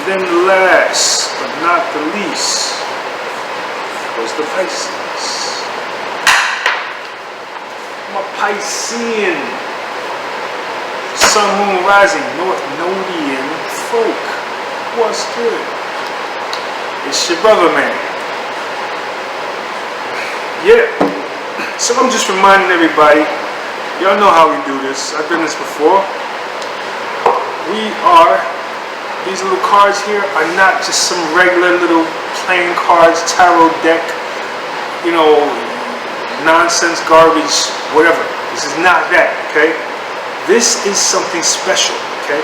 then last but not the least was the Pisces. I'm a Piscean. Sun, Moon, Rising, North Nodian folk. What's good? It's your brother, man. Yeah. So I'm just reminding everybody, y'all know how we do this. I've done this before. These little cards here are not just some regular little playing cards, tarot deck, you know, nonsense, garbage, whatever. This is not that, okay? This is something special, okay?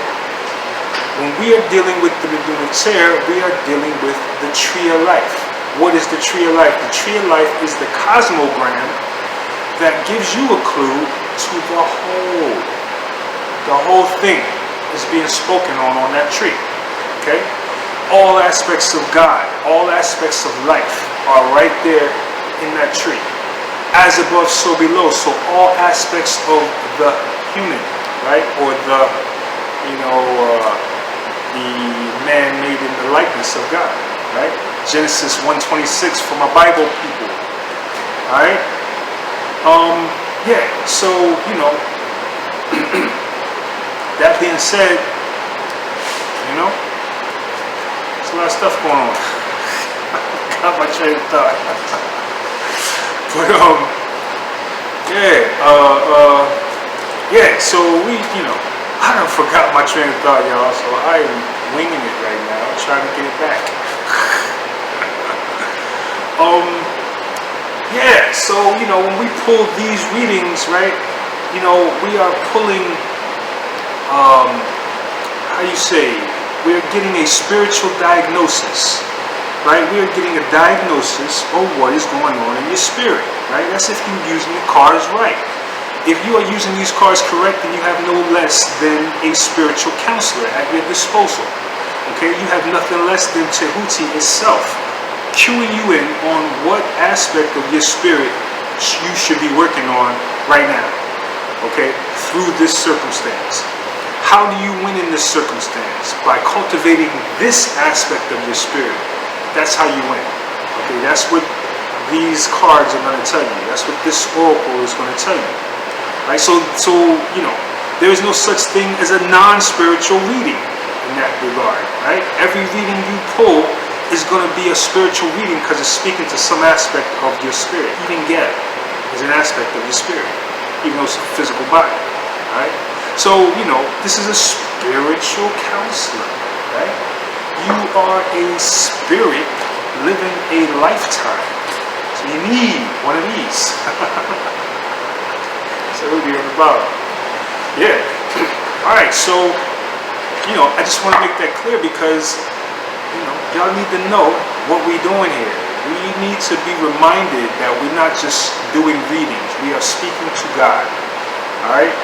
When we are dealing with the Metu Neter, we are dealing with the tree of life. What is the tree of life? The tree of life is the cosmogram that gives you a clue to the whole. The whole thing is being spoken on that tree, okay? All aspects of God, all aspects of life are right there in that tree. As above, so below. So all aspects of the human, right? Or the, the man made in the likeness of God, right? Genesis 1:26 for my Bible people, all right? Yeah, so, that being said, there's a lot of stuff going on. Got my train of thought. But, yeah, so I done forgot my train of thought, y'all, so I am winging it right now, trying to get it back. Yeah, so, when we pull these readings, right, we are pulling, we're getting a spiritual diagnosis, right? We're getting a diagnosis of what is going on in your spirit, right? That's if you're using the cards right. If you are using these cards correct, then you have no less than a spiritual counselor at your disposal, okay? You have nothing less than Tehuti itself, cueing you in on what aspect of your spirit you should be working on right now, okay, through this circumstance. How do you win in this circumstance? By cultivating this aspect of your spirit. That's how you win, okay? That's what these cards are going to tell you. That's what this oracle is going to tell you, right? So there is no such thing as a non-spiritual reading in that regard, right? Every reading you pull is going to be a spiritual reading because it's speaking to some aspect of your spirit. Even get is an aspect of your spirit, even though it's a physical body, right? So, this is a spiritual counselor, right? You are a spirit living a lifetime. So you need one of these. So it'll be on the bottom. Yeah. Alright, so, I just want to make that clear because y'all need to know what we're doing here. We need to be reminded that we're not just doing readings. We are speaking to God. Alright?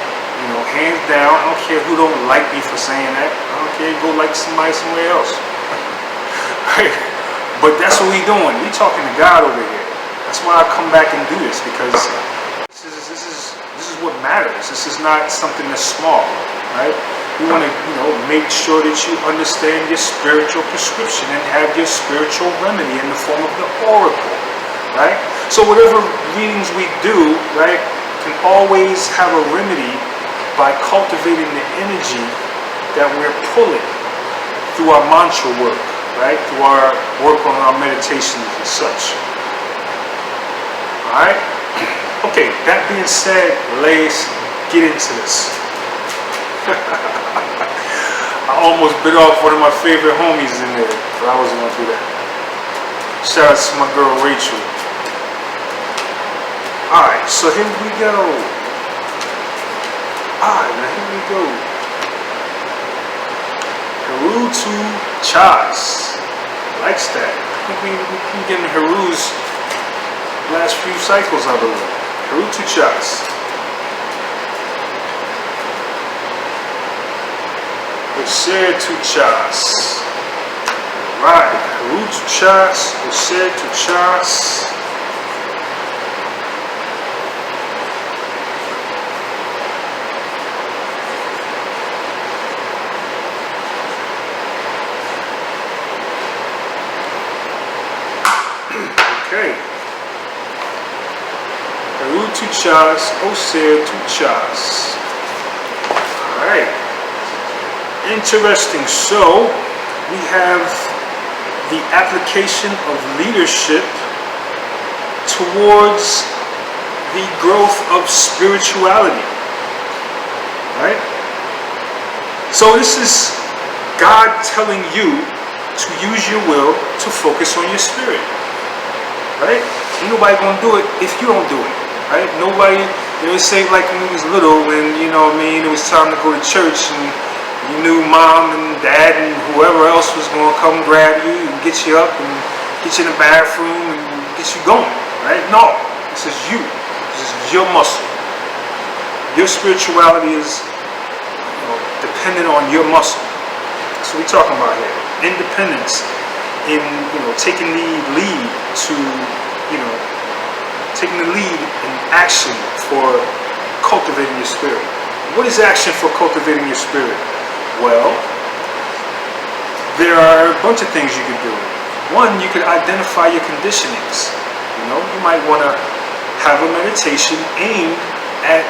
Hands down. I don't care who don't like me for saying that. I don't care. Go like somebody somewhere else. Right? But that's what we're doing. We're talking to God over here. That's why I come back and do this, because this is what matters. This is not something that's small. Right? We want to, make sure that you understand your spiritual prescription and have your spiritual remedy in the form of the oracle, right? So whatever readings we do, right, can always have a remedy by cultivating the energy that we're pulling through our mantra work, right? Through our work on our meditations and such. All right? Okay, that being said, let's get into this. I almost bit off one of my favorite homies in there, but I wasn't going to do that. Shout out to my girl Rachel. Alright, so here we go. Alright, now here we go. Tehuti Chas. Likes that. I think we've been getting Heru's last few cycles, I believe. Tehuti Chas. Tehuti Chas. Right, Tehuti Chas, Tehuti Chas. tuchas, oser tuchas. Alright. Interesting. So, we have the application of leadership towards the growth of spirituality. Right? So this is God telling you to use your will to focus on your spirit. Right? Ain't nobody gonna do it if you don't do it. Right? Nobody, say like when we was little, when, it was time to go to church and you knew mom and dad and whoever else was gonna come grab you and get you up and get you in the bathroom and get you going. Right? No. This is you. This is your muscle. Your spirituality is dependent on your muscle. That's what we're talking about here. Independence in, taking the lead to, taking the lead in action for cultivating your spirit. What is action for cultivating your spirit? Well, there are a bunch of things you can do. One, you could identify your conditionings. You might want to have a meditation aimed at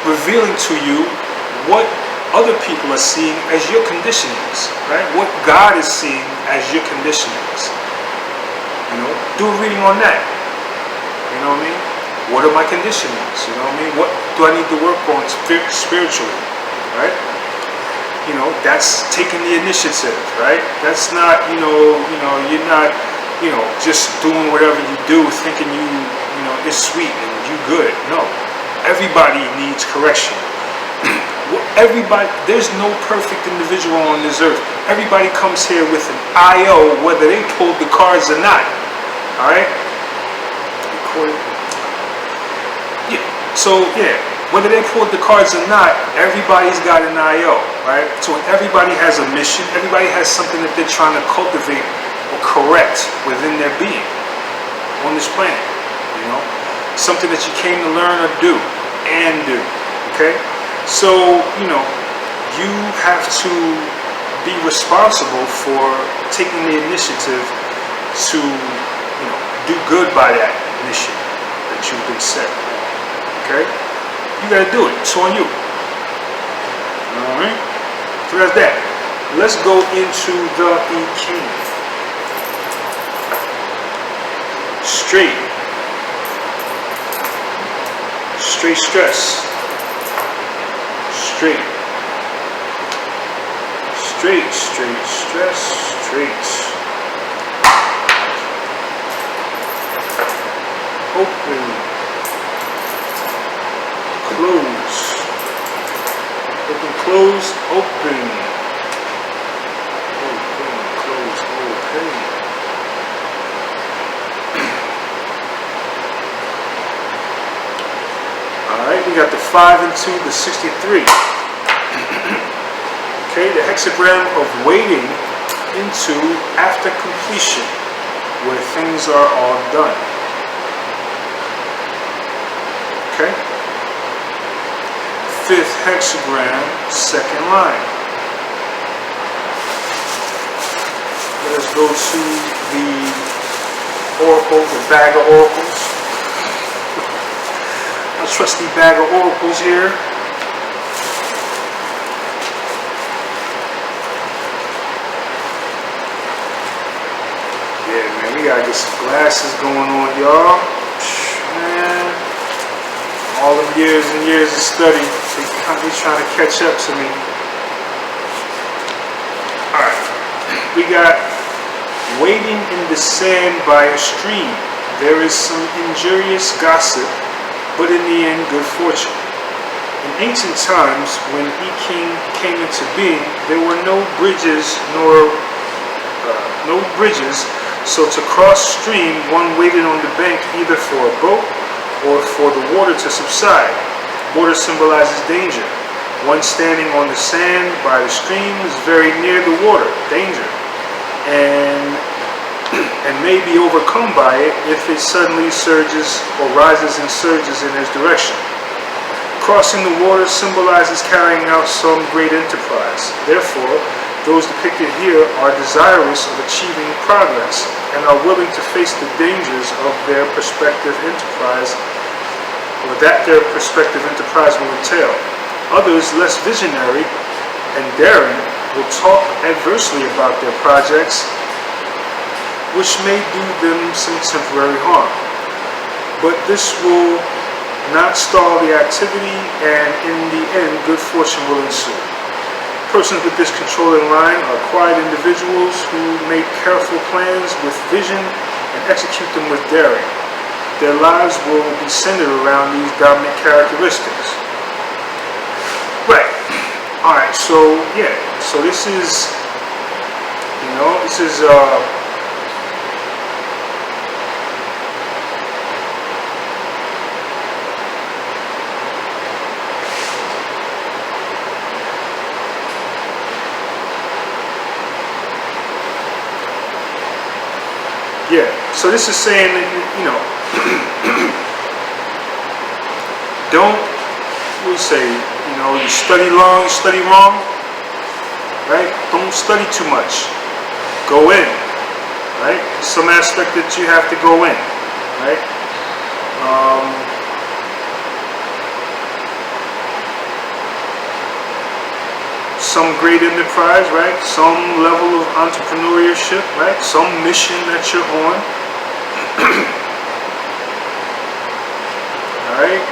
revealing to you what other people are seeing as your conditionings, right? What God is seeing as your conditionings. Do a reading on that. You know what I mean? What are my conditionings? You know what I mean? What do I need to work on spiritually, right? That's taking the initiative, right? That's not, you're not, just doing whatever you do, thinking it's sweet and you good. No, everybody needs correction. There's no perfect individual on this earth. Everybody comes here with an IO, whether they pulled the cards or not. All right? Yeah. So, whether they pulled the cards or not, everybody's got an IO, right? So everybody has a mission. Everybody has something that they're trying to cultivate or correct within their being on this planet. Something that you came to learn or do. Okay? So, you have to be responsible for taking the initiative to, do good by that mission that you've been set. Okay? You gotta do it. It's on you. Alright? So that's that. Let's go into the I Ching. Straight. Straight stress. Straight. Straight stress, straight. Open. Close. Open, close, open. Open, close, open. Alright, we got the 5 and 2, the 63. Okay, the hexagram of waiting into after completion, where things are all done. Okay? 5th hexagram, 2nd line. Let us go to the oracle, the bag of oracles. Our trusty bag of oracles here. Yeah, man, we gotta get some glasses going on, y'all. Man, all them years and years of study, they trying to catch up to me. Alright, we got waiting in the sand by a stream. There is some injurious gossip, but in the end, good fortune. In ancient times, when I Ching came into being, there were no bridges, so to cross stream, one waited on the bank either for a boat or for the water to subside. Water symbolizes danger. One standing on the sand by the stream is very near the water, danger, and may be overcome by it if it suddenly surges or rises and surges in his direction. Crossing the water symbolizes carrying out some great enterprise. Therefore, those depicted here are desirous of achieving progress and are willing to face the dangers of their prospective enterprise or that their prospective enterprise will entail. Others, less visionary and daring, will talk adversely about their projects, which may do them some temporary harm. But this will not stall the activity, and in the end, good fortune will ensue. Persons with this controlling line are quiet individuals who make careful plans with vision and execute them with daring. Their lives will be centered around these dominant characteristics. Right. Alright, so yeah. So this is, yeah, so this is saying that, don't, we say, you study long, you study wrong, right? Don't study too much. Go in, right? Some aspect that you have to go in, right? Some great enterprise, right? Some level of entrepreneurship, right? Some mission that you're on. Alright?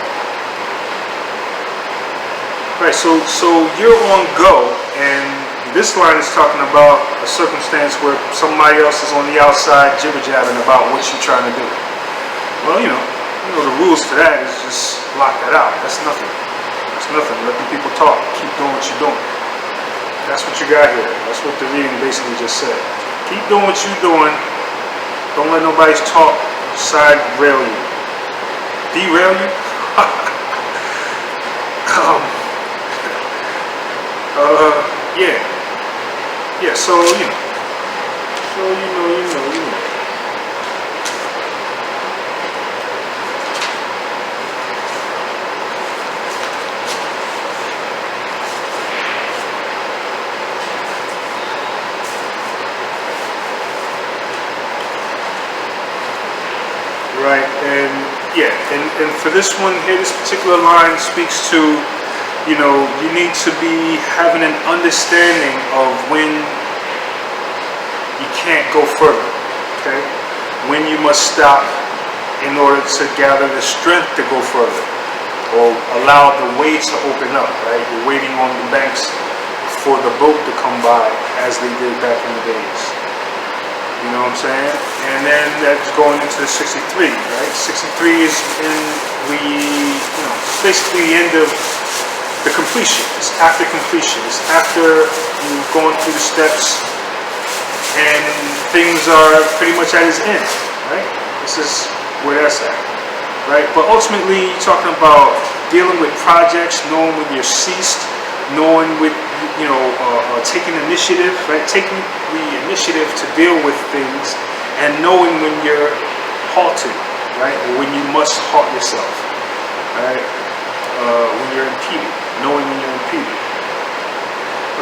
Right, so you're on go, and this line is talking about a circumstance where somebody else is on the outside jibber-jabbing about what you're trying to do. Well, the rules to that is just lock that out. That's nothing. That's nothing. Let the people talk. Keep doing what you're doing. That's what you got here. That's what the reading basically just said. Keep doing what you're doing. Don't let nobody's talk side rail you. Derail you? Yeah. Yeah, so, Right, and yeah, and for this one here, this particular line speaks to, you need to be having an understanding of when you can't go further, okay? When you must stop in order to gather the strength to go further, or allow the way to open up, right? You're waiting on the banks for the boat to come by, as they did back in the days. You know what I'm saying? And then that's going into the 63, right? 63 is basically the end of the completion. It's after completion. It's after you've gone through the steps and things are pretty much at its end, right? This is where that's at, right? But ultimately, you're talking about dealing with projects, knowing when you're ceased, knowing with, taking initiative, right? Taking the initiative to deal with things and knowing when you're halted, right? Or when you must halt yourself, right? When you're impeded, knowing when you're impeded.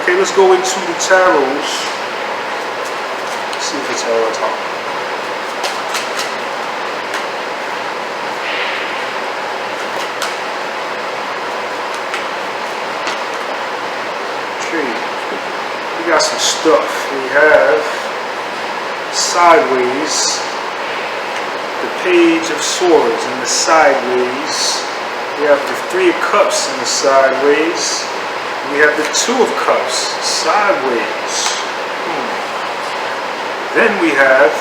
Okay, let's go into the tarots. Let's see if the tarot talk. We got some stuff. We have sideways, the Page of Swords in the sideways. We have the Three of Cups in the sideways. We have the Two of Cups sideways. Then we have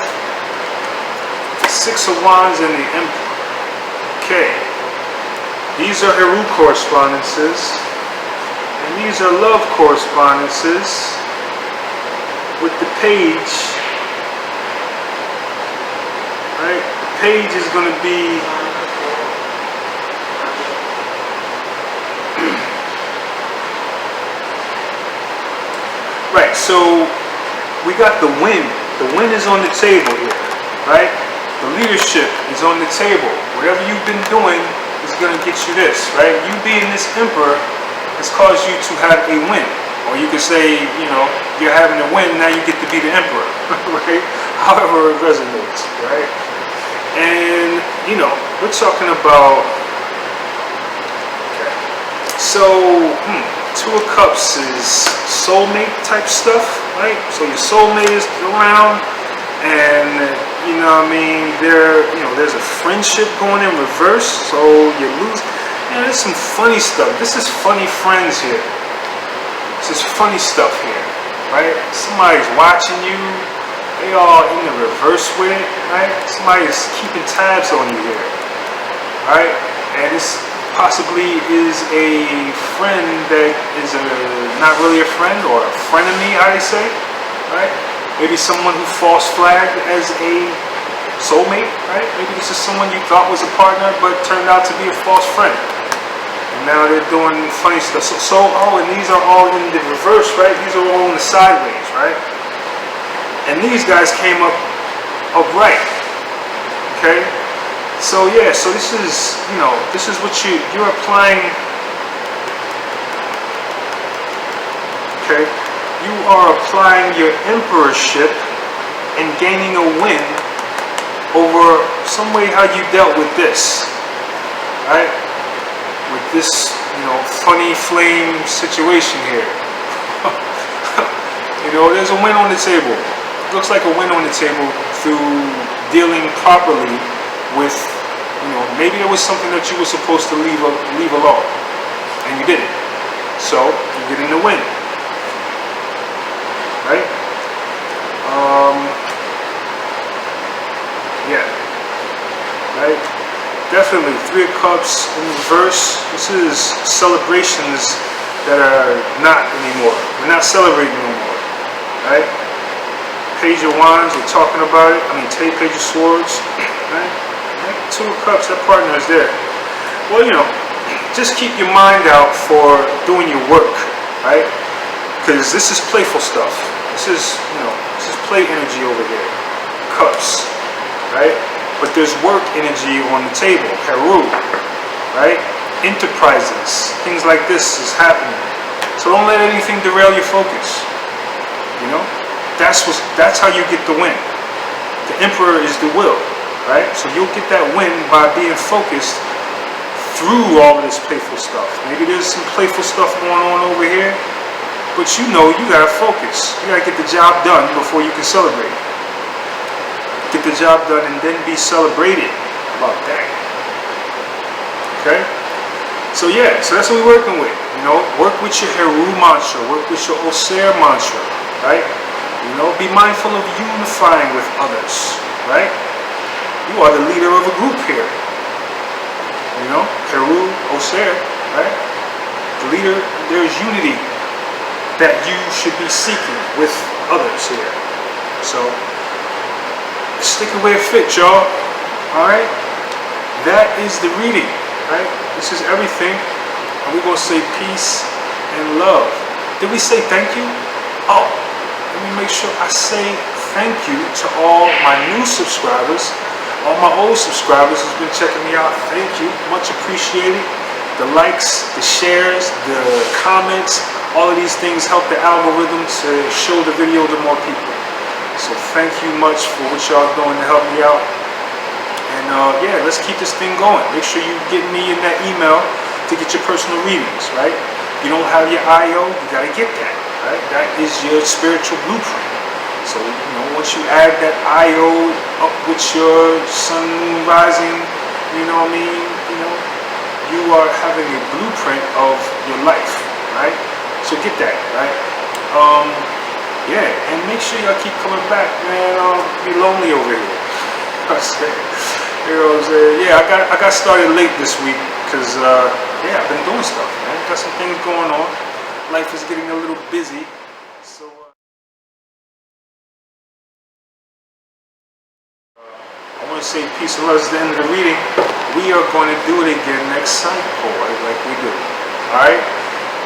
the Six of Wands and the Emperor. Okay. These are Heru correspondences. And these are love correspondences with the Page. Right? The Page is going to be right, so we got the wind. The wind is on the table here, right? The leadership is on the table. Whatever you've been doing is going to get you this, right? You being this emperor has caused you to have a win. Or you could say, you're having a win, now you get to be the emperor, right? However it resonates, right? And, we're talking about So, Two of Cups is soulmate type stuff, right? So your soulmate is around, and you know what I mean, there's a friendship going in reverse, so you lose. There's some funny stuff. This is funny friends here. This is funny stuff here, right? Somebody's watching you. They are in the reverse with it, right? Somebody's keeping tabs on you here, right? And this possibly is a friend that is not really a friend, or a frenemy, how they say, right? Maybe someone who false flagged as a soulmate, right? Maybe this is someone you thought was a partner, but turned out to be a false friend. And now they're doing funny stuff. And these are all in the reverse, right? These are all in the sideways, right? And these guys came up upright, okay? So yeah, so this is, this is what you're applying, okay? You are applying your emperorship and gaining a win over some way how you dealt with this, right? With this, funny flame situation here. There's a win on the table. Looks like a win on the table through dealing properly with, maybe there was something that you were supposed to leave alone, and you didn't. So you're getting the win, right? Yeah, right. Definitely, Three of Cups in reverse. This is celebrations that are not anymore. We're not celebrating no more, right? Page of Wands, we're talking about it. Page of Swords, right? Two of Cups, that partner is there. Well, just keep your mind out for doing your work, right? Because this is playful stuff. This is play energy over here. Cups, right? But there's work energy on the table. Heru, right? Enterprises, things like this is happening. So don't let anything derail your focus. That's how you get the win. The Emperor is the will, right? So you'll get that win by being focused through all of this playful stuff. Maybe there's some playful stuff going on over here, but you gotta focus. You gotta get the job done before you can celebrate. Get the job done and then be celebrated about that. Okay? So yeah, so that's what we're working with. Work with your Heru mantra, work with your Oser mantra, right? Be mindful of unifying with others, right? You are the leader of a group here. Heru, Oser, right? The leader, there's unity that you should be seeking with others here. So, stick it where it fits, y'all. Alright? That is the reading, right? This is everything. And we're going to say peace and love. Did we say thank you? Oh, let me make sure I say thank you to all my new subscribers. All my old subscribers who's been checking me out. Thank you. Much appreciated. The likes, the shares, the comments, all of these things help the algorithm to show the video to more people. So thank you much for what y'all doing to help me out. And yeah, let's keep this thing going. Make sure you get me in that email to get your personal readings, right? If you don't have your IO, you gotta get that, right? That is your spiritual blueprint. So, once you add that IO up with your sun, moon, rising, you are having a blueprint of your life, right? So get that, right? Yeah, and make sure y'all keep coming back, man. I'll be lonely over here. Yeah, I got started late this week because yeah, I've been doing stuff, man. Got some things going on. Life is getting a little busy, so I want to say peace and love is the end of the reading. We are going to do it again next cycle, like we do. All right,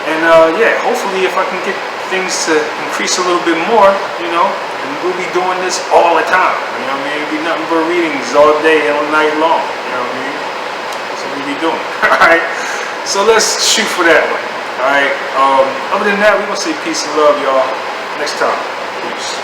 and yeah, hopefully if I can get things to increase a little bit more, and we'll be doing this all the time. It'll be nothing but readings all day and all night long. That's what we'll be doing. Alright, so let's shoot for that one. Alright, other than that, we're gonna say peace and love, y'all. Next time. Peace.